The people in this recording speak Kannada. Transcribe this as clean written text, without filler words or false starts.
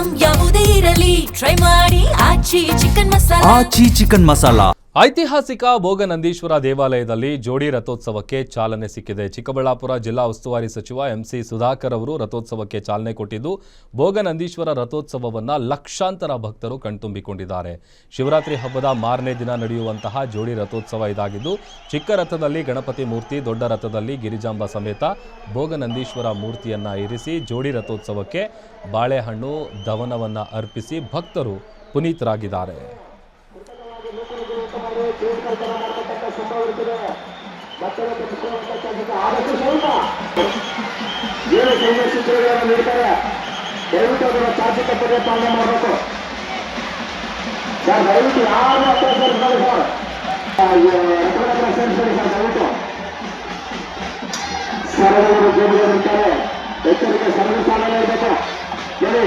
ಐಟಂ ಯಾವುದೇ ಇರಲಿ ಟ್ರೈ ಮಾಡಿ ಆಚಿ ಚಿಕನ್ ಮಸಾಲಾ. ಐತಿಹಾಸಿಕ ಭೋಗನಂದೀಶ್ವರ ದೇವಾಲಯದಲ್ಲಿ ಜೋಡಿ ರಥೋತ್ಸವಕ್ಕೆ ಚಾಲನೆ ಸಿಕ್ಕಿದೆ. ಚಿಕ್ಕಬಳ್ಳಾಪುರ ಜಿಲ್ಲಾ ಉಸ್ತುವಾರಿ ಸಚಿವ ಎಂಸಿ ಸುಧಾಕರ್ ಅವರು ರಥೋತ್ಸವಕ್ಕೆ ಚಾಲನೆ ಕೊಟ್ಟಿದ್ದು, ಭೋಗನಂದೀಶ್ವರ ರಥೋತ್ಸವವನ್ನು ಲಕ್ಷಾಂತರ ಭಕ್ತರು ಕಣ್ತುಂಬಿಕೊಂಡಿದ್ದಾರೆ. ಶಿವರಾತ್ರಿ ಹಬ್ಬದ ಮಾರನೇ ದಿನ ನಡೆಯುವಂತಹ ಜೋಡಿ ರಥೋತ್ಸವ ಇದಾಗಿದ್ದು, ಚಿಕ್ಕ ರಥದಲ್ಲಿ ಗಣಪತಿ ಮೂರ್ತಿ, ದೊಡ್ಡ ರಥದಲ್ಲಿ ಗಿರಿಜಾಂಬ ಸಮೇತ ಭೋಗನಂದೀಶ್ವರ ಮೂರ್ತಿಯನ್ನ ಇರಿಸಿ ಜೋಡಿ ರಥೋತ್ಸವಕ್ಕೆ ಬಾಳೆಹಣ್ಣು ದವನವನ್ನು ಅರ್ಪಿಸಿ ಭಕ್ತರು ಪುನೀತರಾಗಿದ್ದಾರೆ. ಏನು ಸಂಘರ್ಷಗಳನ್ನು ನೀಡ್ತಾರೆ, ದಯವಿಟ್ಟು ಅದನ್ನು ಚಾಚಿ ತಪ್ಪದೆ ಪಾಲನೆ ಮಾಡಬೇಕು ಸರ್. ದಯವಿಟ್ಟು ಯಾರು ಅತ್ಯಾಚಾರ ಸೇರಿಸಬೇಡಿ ಸರ್. ದಯವಿಟ್ಟು ಸರಳವರು ಜೋಡಿಗಳಿರ್ತಾರೆ, ಎಚ್ಚರಿಕೆ ಸರಳ ಸಾಲನೆ ಇರಬೇಕು. ಹೇಳಿ